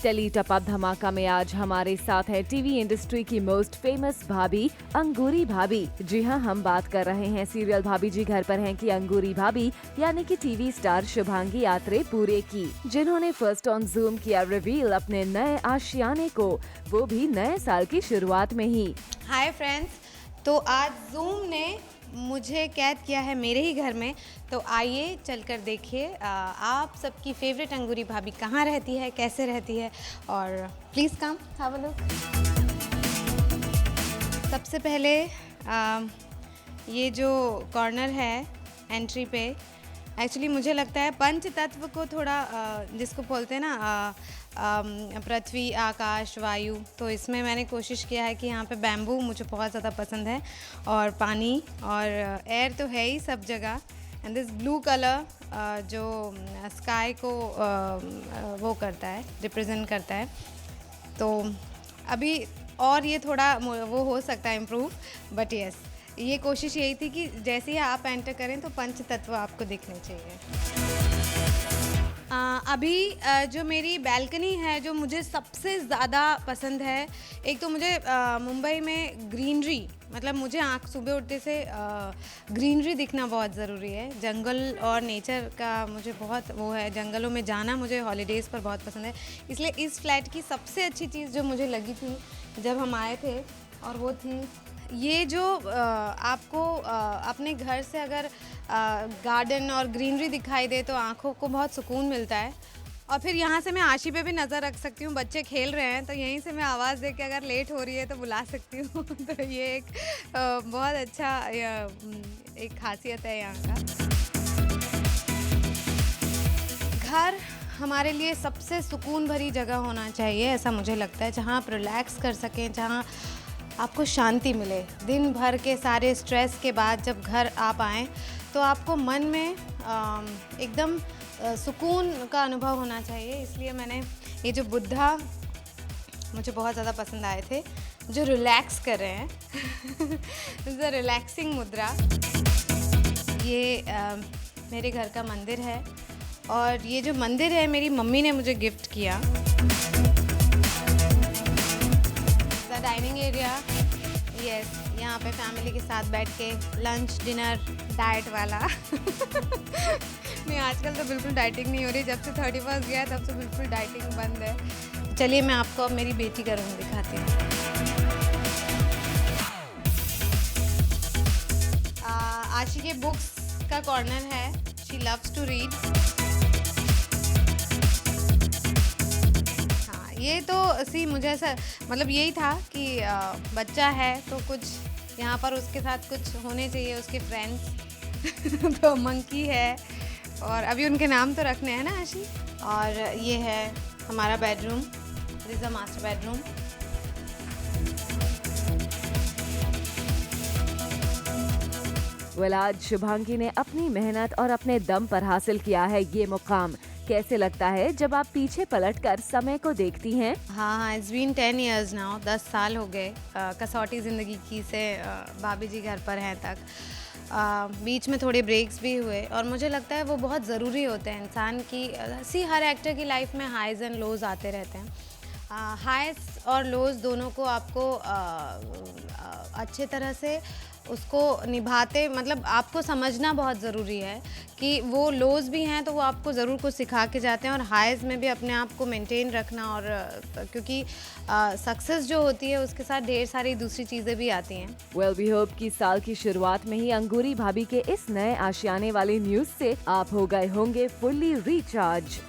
Tele top-up धमाका में आज हमारे साथ है टीवी इंडस्ट्री की मोस्ट फेमस भाभी अंगूरी भाभी। जी हाँ, हम बात कर रहे हैं सीरियल भाभी जी घर पर हैं की अंगूरी भाभी यानी कि टीवी स्टार शुभांगी आत्रे पूरे की, जिन्होंने फर्स्ट ऑन जूम किया रिवील अपने नए आशियाने को, वो भी नए साल की शुरुआत में ही। हाय फ्रेंड्स, तो आज जूम ने मुझे कैद किया है मेरे ही घर में, तो आइए चलकर देखिए आप सबकी फेवरेट अंगूरी भाभी कहाँ रहती है, कैसे रहती है, और please come have a look. सबसे पहले ये जो कॉर्नर है एंट्री पे, एक्चुअली मुझे लगता है पंच तत्व को थोड़ा जिसको बोलते हैं ना पृथ्वी, आकाश, वायु, तो इसमें मैंने कोशिश किया है कि यहाँ पे बैम्बू मुझे बहुत ज़्यादा पसंद है, और पानी और एयर तो है ही सब जगह, एंड दिस ब्लू कलर जो स्काई को वो करता है, रिप्रेजेंट करता है। तो अभी और ये थोड़ा वो हो सकता है इम्प्रूव, बट यस, ये कोशिश यही थी कि जैसे ही आप एंटर करें तो पंच तत्व आपको दिखने चाहिए। अभी जो मेरी बैल्कनी है, जो मुझे सबसे ज़्यादा पसंद है, एक तो मुझे मुंबई में ग्रीनरी, मतलब मुझे आँख सुबह उठते से ग्रीनरी दिखना बहुत ज़रूरी है। जंगल और नेचर का मुझे बहुत वो है, जंगलों में जाना मुझे हॉलीडेज़ पर बहुत पसंद है। इसलिए इस फ्लैट की सबसे अच्छी चीज़ जो मुझे लगी थी जब हम आए थे, और वो थी ये जो आपको अपने घर से अगर गार्डन और ग्रीनरी दिखाई दे तो आँखों को बहुत सुकून मिलता है। और फिर यहाँ से मैं आशी पे भी नज़र रख सकती हूँ, बच्चे खेल रहे हैं तो यहीं से मैं आवाज़ दे के अगर लेट हो रही है तो बुला सकती हूँ। तो ये एक बहुत अच्छा एक खासियत है यहाँ का। घर हमारे लिए सबसे सुकून भरी जगह होना चाहिए, ऐसा मुझे लगता है, जहाँ आप रिलैक्स कर सकें, जहाँ आपको शांति मिले। दिन भर के सारे स्ट्रेस के बाद जब घर आप आएँ तो आपको मन में एकदम सुकून का अनुभव होना चाहिए। इसलिए मैंने ये जो बुद्धा मुझे बहुत ज़्यादा पसंद आए थे, जो रिलैक्स कर रहे हैं दिस इज अ रिलैक्सिंग मुद्रा। ये मेरे घर का मंदिर है, और ये जो मंदिर है मेरी मम्मी ने मुझे गिफ्ट किया। डाइनिंग एरिया, यस, यहाँ पे फैमिली के साथ बैठ के लंच डिनर डाइट वाला नहीं, आजकल तो बिल्कुल डाइटिंग नहीं हो रही, जब से 31 गया तब से बिल्कुल डाइटिंग बंद है। चलिए मैं आपको अब मेरी बेटी का रूम दिखाती हूँ। आशी के बुक्स का कॉर्नर है, शी लव्स टू रीड। ये तो सी मुझे ऐसा मतलब यही था कि बच्चा है तो कुछ यहाँ पर उसके साथ कुछ होने चाहिए, उसके फ्रेंड्स तो मंकी है, और अभी उनके नाम तो रखने हैं ना आशी। और ये है हमारा bedroom, this is a master bedroom. Well, आज शुभांगी ने अपनी मेहनत और अपने दम पर हासिल किया है ये मुकाम। कैसे लगता है जब आप पीछे पलटकर समय को देखती हैं? हाँ, इट्स बीन 10 years नाउ, 10 साल हो गए कसौटी ज़िंदगी की से भाभी जी घर पर हैं तक। बीच में थोड़े ब्रेक्स भी हुए, और मुझे लगता है वो बहुत ज़रूरी होते हैं इंसान की। हर एक्टर की लाइफ में हाइज़ एंड लोज़ आते रहते हैं। हाइज़ और लोज़ दोनों को आपको अच्छे तरह से उसको निभाते, मतलब आपको समझना बहुत ज़रूरी है कि वो लोज़ भी हैं तो वो आपको ज़रूर कुछ सिखा के जाते हैं, और हाइज़ में भी अपने आप को मेंटेन रखना, और क्योंकि सक्सेस जो होती है उसके साथ ढेर सारी दूसरी चीज़ें भी आती हैं। वेल, वी होप कि साल की शुरुआत में ही अंगूरी भाभी के इस नए आशियाने वाले न्यूज से आप हो गए होंगे fully recharge.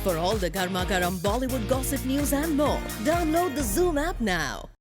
For all the Garma Garam Bollywood gossip news and more, download the Zoom app now.